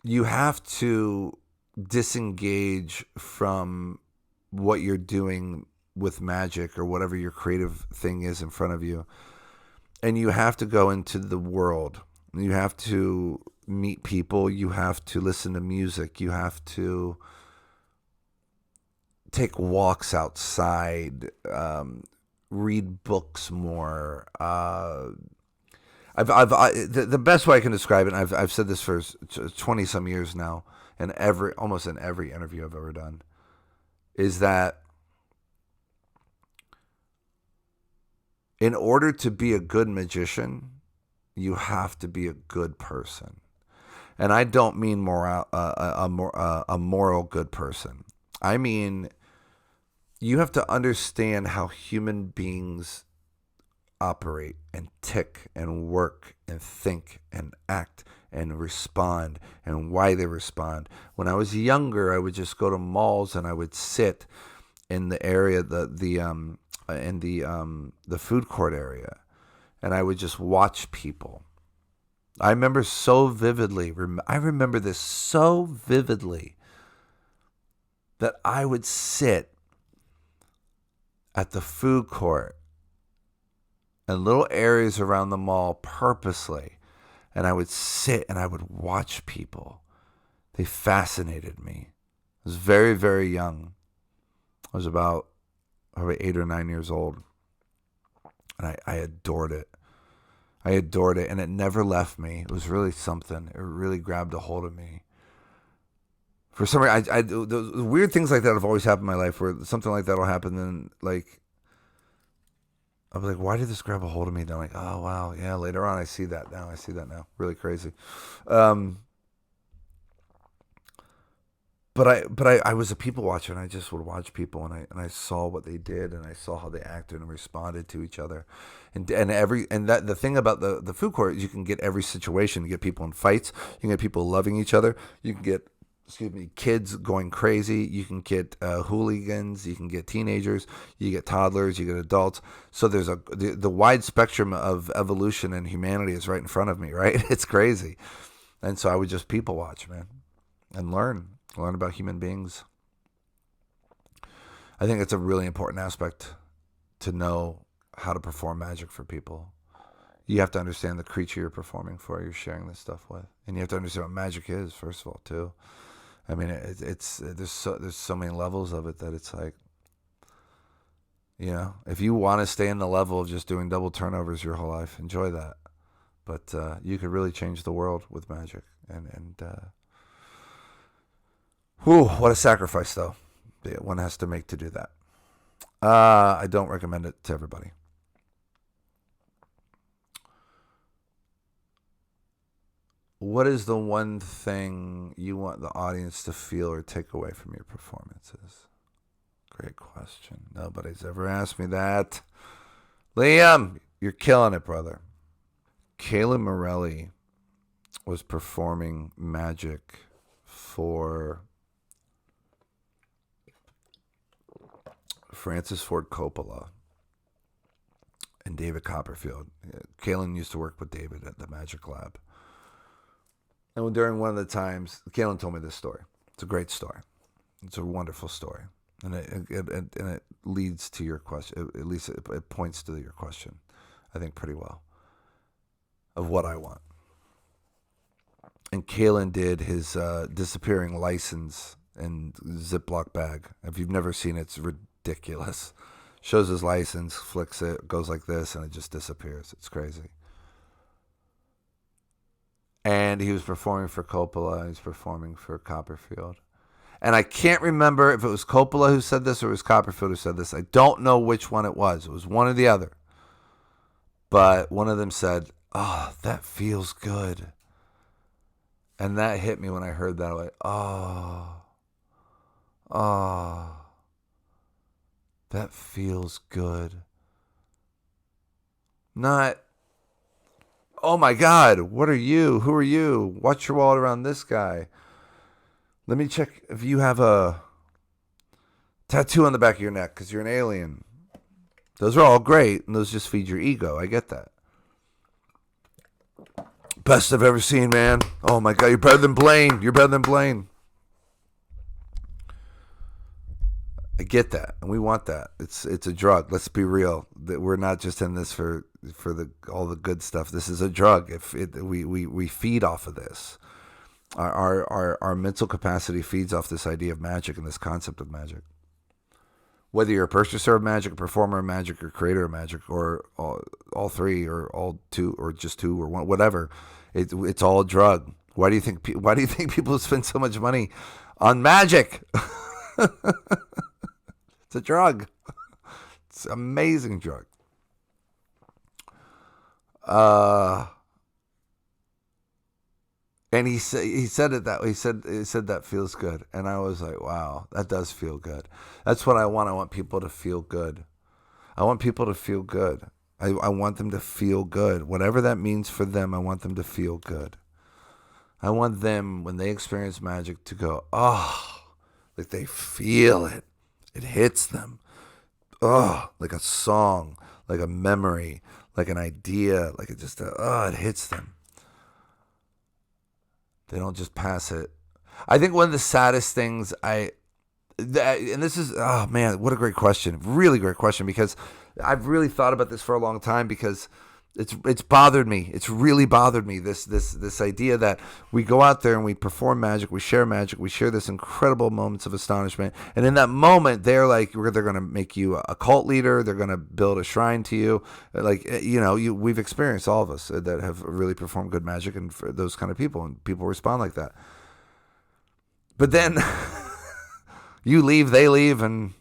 You have to disengage from what you're doing with magic or whatever your creative thing is in front of you. And you have to go into the world. You have to meet people. You have to listen to music. You have to take walks outside, read books more. The best way I can describe it, and I've said this for 20 some years now, and almost in every interview I've ever done, is that in order to be a good magician, you have to be a good person. And I don't mean a moral good person. I mean, you have to understand how human beings operate and tick and work and think and act and respond and why they respond. When I was younger, I would just go to malls and I would sit in the area, in the food court area, and I would just watch people. I remember so vividly. I remember this so vividly that I would sit at the food court and little areas around the mall purposely, and I would sit and I would watch people. They fascinated me. I was very, very young. I was about probably 8 or 9 years old, and I adored it. I adored it, and it never left me. It was really something. It really grabbed a hold of me. For some reason, the weird things like that have always happened in my life, where something like that will happen, and like, I'll be like, why did this grab a hold of me? And I'm like, oh, wow, yeah, later on I see that now. Really crazy. But I was a people watcher, and I just would watch people, and I saw what they did, and I saw how they acted and responded to each other, and that the thing about the food court is you can get every situation. You get people in fights, you can get people loving each other, you can get kids going crazy, you can get hooligans, you can get teenagers, you get toddlers, you get adults. So there's the wide spectrum of evolution and humanity is right in front of me, right? It's crazy, and so I would just people watch, man, and learn about human beings. I think it's a really important aspect to know how to perform magic for people. You have to understand the creature you're performing for, you're sharing this stuff with, and you have to understand what magic is, first of all, too. I mean, there's so many levels of it that it's like, if you want to stay in the level of just doing double turnovers your whole life, enjoy that. But you could really change the world with magic, and whew, what a sacrifice, though, one has to make to do that. I don't recommend it to everybody. What is the one thing you want the audience to feel or take away from your performances? Great question. Nobody's ever asked me that. Liam, you're killing it, brother. Kayla Morelli was performing magic for Francis Ford Coppola and David Copperfield. Kaylin used to work with David at the Magic Lab. And during one of the times, Kaylin told me this story. It's a great story. It's a wonderful story. And it leads to your question. At least it points to your question, I think, pretty well, of what I want. And Kaylin did his disappearing license in Ziploc bag. If you've never seen it, it's ridiculous. Shows his license, flicks it, goes like this, and it just disappears. It's crazy. And he was performing for Coppola. He was performing for Copperfield. And I can't remember if it was Coppola who said this or it was Copperfield who said this. I don't know which one it was. It was one or the other. But one of them said, "Oh, that feels good." And that hit me when I heard that. I was like, oh, that feels good. Not, oh my God, what are you? Who are you? Watch your wallet around this guy. Let me check if you have a tattoo on the back of your neck because you're an alien. Those are all great, and those just feed your ego. I get that. Best I've ever seen, man. Oh my God, you're better than Blaine. You're better than Blaine. I get that, and we want that. It's a drug. Let's be real. That we're not just in this for all the good stuff. This is a drug. We feed off of this. Our mental capacity feeds off this idea of magic and this concept of magic. Whether you're a purchaser of magic, a performer of magic, or creator of magic, or all three, or all two, or just two, or one, whatever, it's all a drug. Why do you think people spend so much money on magic? It's a drug. It's an amazing drug. And he said it that way. He said that feels good, and I was like, wow, that does feel good. That's what I want. I want people to feel good. I want people to feel good. I want them to feel good, whatever that means for them. I want them to feel good. I want them, when they experience magic, to go, oh, like they feel it. It hits them. Oh, like a song, like a memory, like an idea, like it just, it hits them. They don't just pass it. I think one of the saddest things and this is, oh man, what a great question. Really great question, because I've really thought about this for a long time, because it's bothered me. It's really bothered me, this idea that we go out there and we perform magic, we share this incredible moments of astonishment, and in that moment they're going to make you a cult leader, they're going to build a shrine to you, like, we've experienced, all of us that have really performed good magic, and for those kind of people, and people respond like that. But then you leave, they leave, and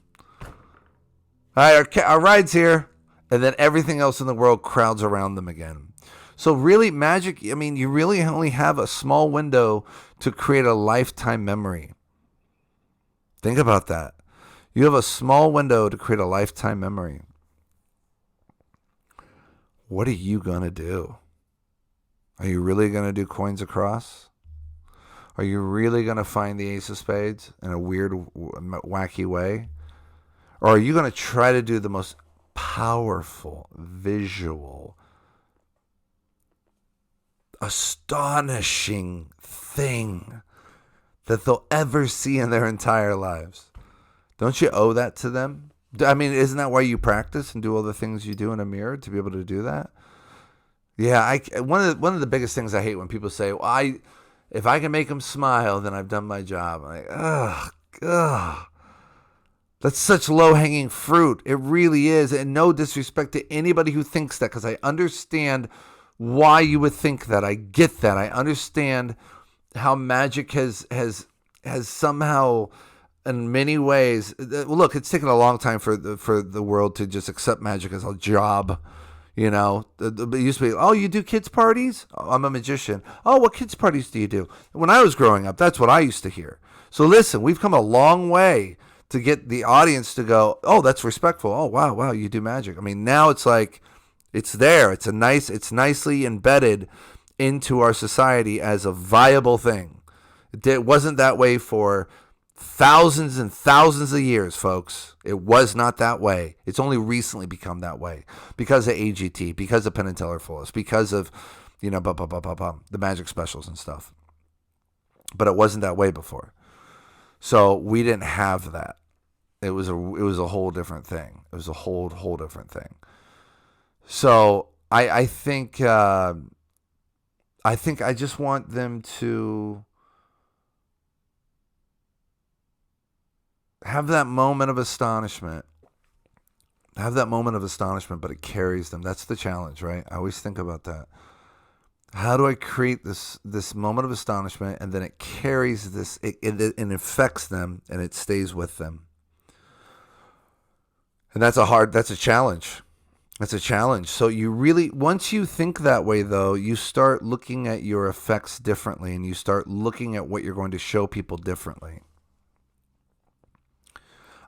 all right, our ride's here. And then everything else in the world crowds around them again. So really, magic, I mean, you really only have a small window to create a lifetime memory. Think about that. You have a small window to create a lifetime memory. What are you going to do? Are you really going to do coins across? Are you really going to find the ace of spades in a weird, wacky way? Or are you going to try to do the most powerful, visual, astonishing thing that they'll ever see in their entire lives? Don't you owe that to them? I mean, isn't that why you practice and do all the things you do in a mirror, to be able to do that? Yeah, one of the biggest things I hate when people say, well, if I can make them smile, then I've done my job. I'm like, ugh. That's such low-hanging fruit. It really is. And no disrespect to anybody who thinks that, because I understand why you would think that. I get that. I understand how magic has somehow, in many ways, look, it's taken a long time for the world to just accept magic as a job. It used to be, oh, you do kids' parties? Oh, I'm a magician. Oh, what kids' parties do you do? When I was growing up, that's what I used to hear. So listen, we've come a long way to get the audience to go, oh, that's respectful. Oh, wow, you do magic. I mean, now it's like, it's there. It's nicely embedded into our society as a viable thing. It wasn't that way for thousands and thousands of years, folks. It was not that way. It's only recently become that way because of AGT, because of Penn and Teller Fullis, because of, the magic specials and stuff. But it wasn't that way before. So we didn't have that. It was a whole different thing. It was a whole different thing. So I think I just want them to have that moment of astonishment. But it carries them. That's the challenge, right? I always think about that. How do I create this moment of astonishment, and then it carries this, it affects them, and it stays with them. And that's a challenge. That's a challenge. So you really, once you think that way, though, you start looking at your effects differently, and you start looking at what you're going to show people differently.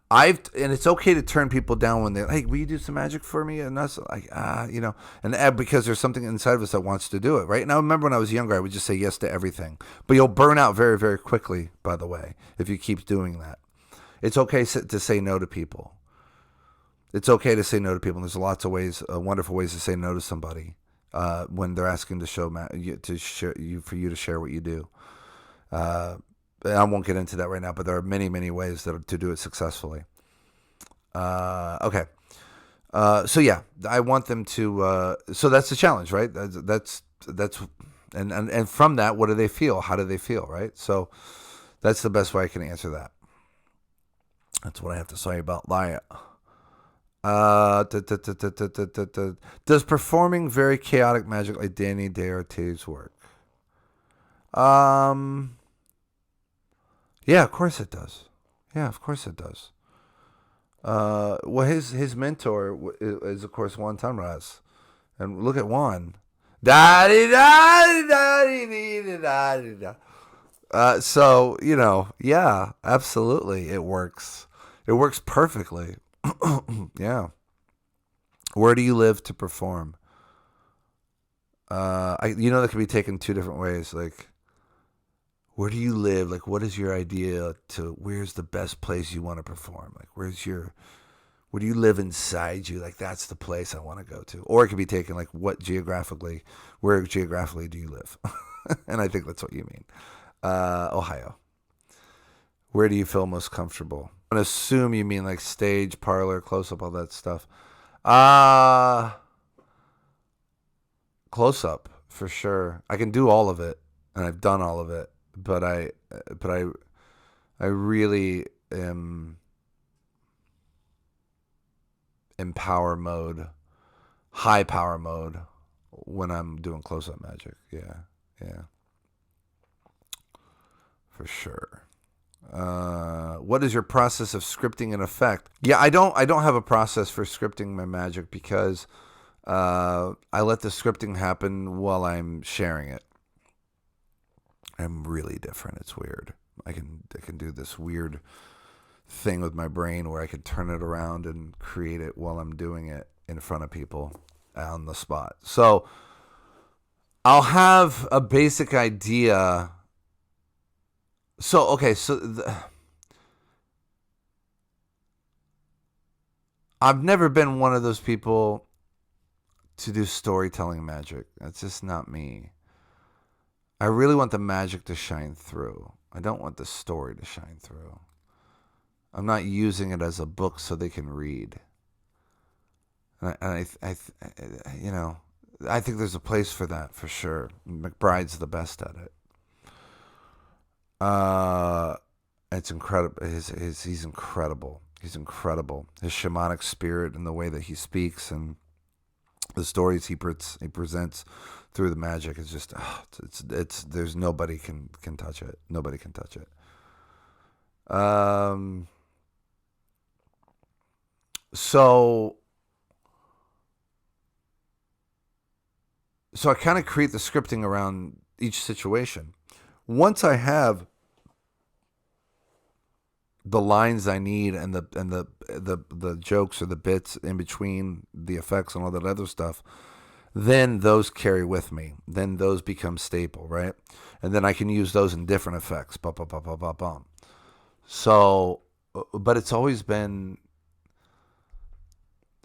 And it's okay to turn people down when they're, hey, will you do some magic for me? And that's like, and because there's something inside of us that wants to do it, right? And I remember when I was younger, I would just say yes to everything. But you'll burn out very, very quickly, by the way, if you keep doing that. It's okay to say no to people. It's okay to say no to people. And there's lots of ways, wonderful ways to say no to somebody when they're asking to for you to share what you do. I won't get into that right now, but there are many, many ways to do it successfully. Okay. So yeah, I want them to. So that's the challenge, right? That's and from that, what do they feel? How do they feel, right? So that's the best way I can answer that. That's what I have to say about that. Does performing very chaotic magic like Danny Deortiz work? Yeah, of course it does. Yeah, of course it does. Well, his mentor is of course Juan Tamraz, and look at Juan. So yeah, absolutely, it works. It works perfectly. Yeah. Where do you live to perform? That can be taken two different ways. Like, where do you live? Like, what is your idea to where's the best place you want to perform? Like, where do you live inside you? Like, that's the place I want to go to. Or it could be taken like, where geographically do you live? And I think that's what you mean. Ohio. Where do you feel most comfortable? I'm going to assume you mean like stage, parlor, close-up, all that stuff. Close-up, for sure. I can do all of it, and I've done all of it. But I really am in power mode, high power mode when I'm doing close-up magic. Yeah, for sure. What is your process of scripting an effect? Yeah, I don't have a process for scripting my magic because I let the scripting happen while I'm sharing it. I'm really different. It's weird. I can do this weird thing with my brain where I can turn it around and create it while I'm doing it in front of people on the spot. So I'll have a basic idea. So okay, I've never been one of those people to do storytelling magic. That's just not me. I really want the magic to shine through. I don't want the story to shine through. I'm not using it as a book so they can read. And I think there's a place for that for sure. McBride's the best at it. It's incredible. He's incredible. He's incredible. His shamanic spirit and the way that he speaks and the stories he presents through the magic is just it's there's nobody can touch it. Nobody can touch it. So I kind of create the scripting around each situation. Once I have the lines I need and the jokes or the bits in between the effects and all that other stuff, then those carry with me. Then those become staple, right? And then I can use those in different effects. So, but it's always been.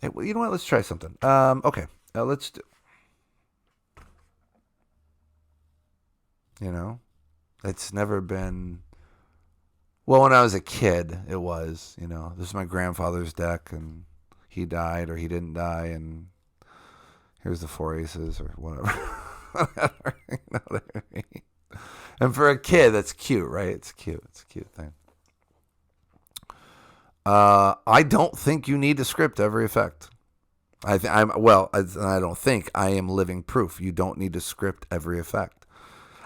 Hey, well, you know what? Let's try something. Okay, let's do. It's never been. Well, when I was a kid, it was. This is my grandfather's deck, and he died or he didn't die, and here's the 4 aces or whatever. You know what I mean? And for a kid, that's cute, right? It's cute. It's a cute thing. I don't think you need to script every effect. I don't think I am living proof. You don't need to script every effect.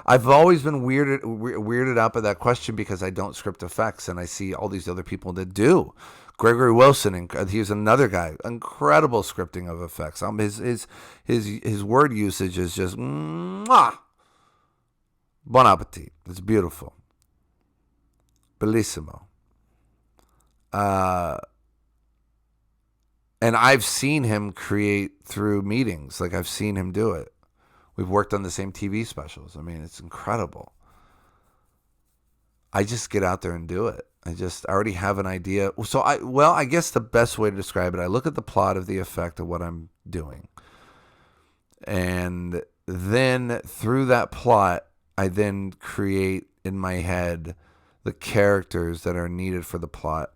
I've always been weirded out by that question because I don't script effects, and I see all these other people that do. Gregory Wilson, he's another guy, incredible scripting of effects. His word usage is just mwah. Bon appetit. It's beautiful, bellissimo. And I've seen him create through meetings. Like, I've seen him do it. We've worked on the same TV specials. I mean, it's incredible. I just get out there and do it. I already have an idea. So I guess the best way to describe it, I look at the plot of the effect of what I'm doing. And then through that plot, I then create in my head the characters that are needed for the plot.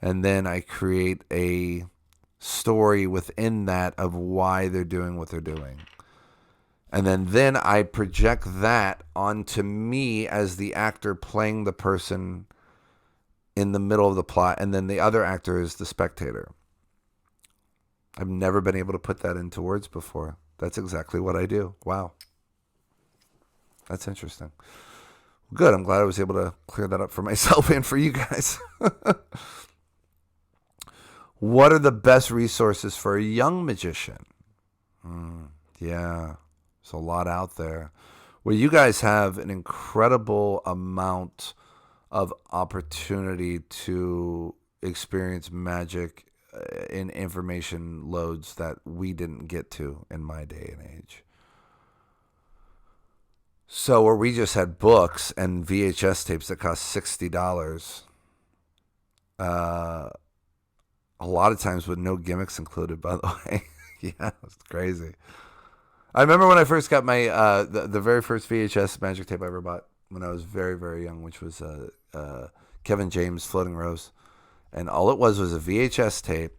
And then I create a story within that of why they're doing what they're doing. And then I project that onto me as the actor playing the person in the middle of the plot. And then the other actor is the spectator. I've never been able to put that into words before. That's exactly what I do. Wow. That's interesting. Good. I'm glad I was able to clear that up for myself and for you guys. What are the best resources for a young magician? Yeah, there's a lot out there. Well, you guys have an incredible amount of opportunity to experience magic in information loads that we didn't get to in my day and age. So where we just had books and VHS tapes that cost $60, a lot of times with no gimmicks included, by the way. Yeah, it's crazy. I remember when I first got my the very first VHS magic tape I ever bought when I was very, very young, which was Kevin James' Floating Rose. And all it was a VHS tape,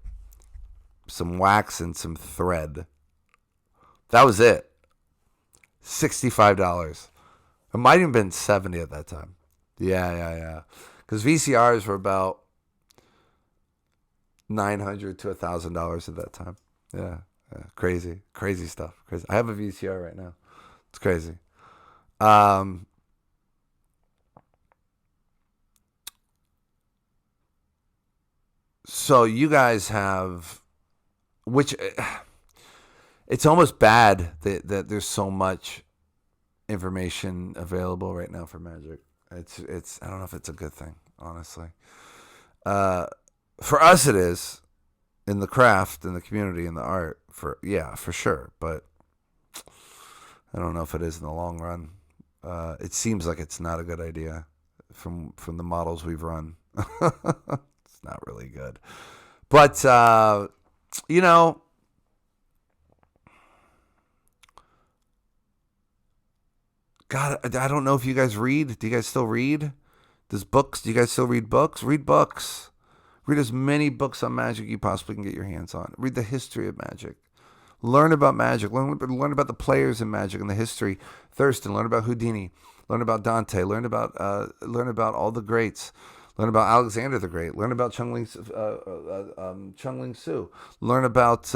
some wax, and some thread. That was it. $65. It might have been $70 at that time. Yeah. Because VCRs were about $900 to $1,000 at that time. Yeah. Crazy stuff. Crazy. I have a VCR right now. It's crazy. So you guys have, which it's almost bad that there's so much information available right now for magic. It's I don't know if it's a good thing, honestly. For us, it is in the craft, in the community, in the art. For sure. But I don't know if it is in the long run. It seems like it's not a good idea from the models we've run. It's not really good. But God, I don't know if you guys read. Do you guys still read? Do you guys still read books? Read books. Read as many books on magic you possibly can get your hands on. Read the history of magic. Learn about magic. Learn about the players in magic and the history. Thurston. Learn about Houdini. Learn about Dante. Learn about all the greats. Learn about Alexander the Great. Learn about Chung Ling Soo. Learn about.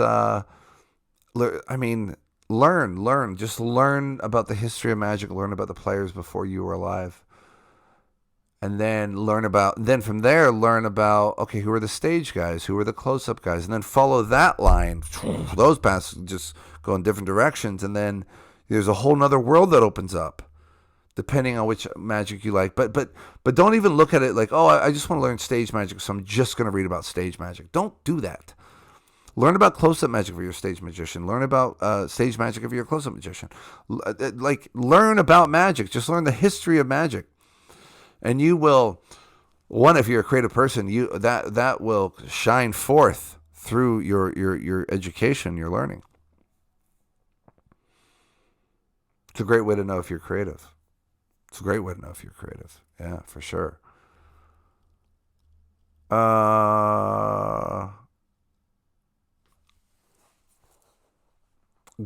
Learn. Just learn about the history of magic. Learn about the players before you were alive. And then from there, learn about, okay, who are the stage guys? Who are the close-up guys? And then follow that line. Those paths just go in different directions. And then there's a whole nother world that opens up, depending on which magic you like. But don't even look at it like, oh, I just want to learn stage magic, so I'm just going to read about stage magic. Don't do that. Learn about close-up magic for your stage magician. Learn about stage magic if you're a close-up magician. Learn about magic. Just learn the history of magic. And you will, if you're a creative person, that will shine forth through your education, your learning. It's a great way to know if you're creative. Yeah, for sure.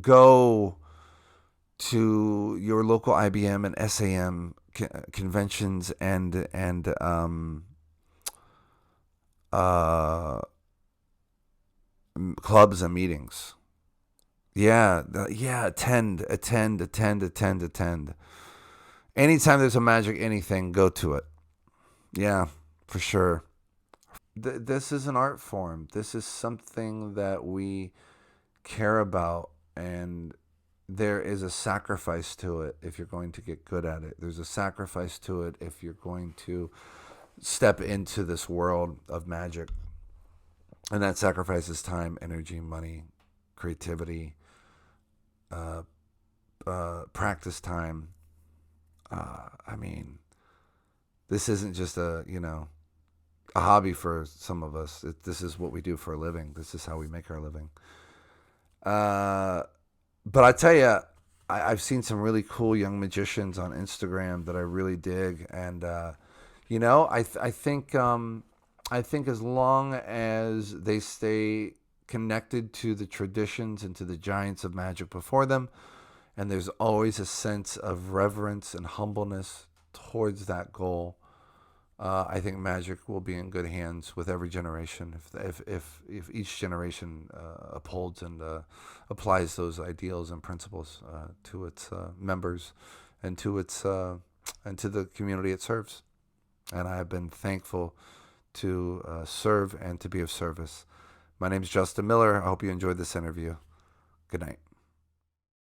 Go to your local IBM and SAM conventions and clubs and meetings. Yeah, yeah. Attend. Anytime there's a magic anything, go to it. Yeah, for sure. This is an art form. This is something that we care about, and there is a sacrifice to it if you're going to get good at it. There's a sacrifice to it if you're going to step into this world of magic. And that sacrifice is time, energy, money, creativity, uh, practice time. I mean, this isn't just a hobby for some of us. This is what we do for a living. This is how we make our living. Uh, but I tell you, I've seen some really cool young magicians on Instagram that I really dig, and I think as long as they stay connected to the traditions and to the giants of magic before them, and there's always a sense of reverence and humbleness towards that goal. I think magic will be in good hands with every generation if each generation upholds and applies those ideals and principles to its members and to its and to the community it serves. And I have been thankful to serve and to be of service. My name is Justin Miller. I hope you enjoyed this interview. Good night.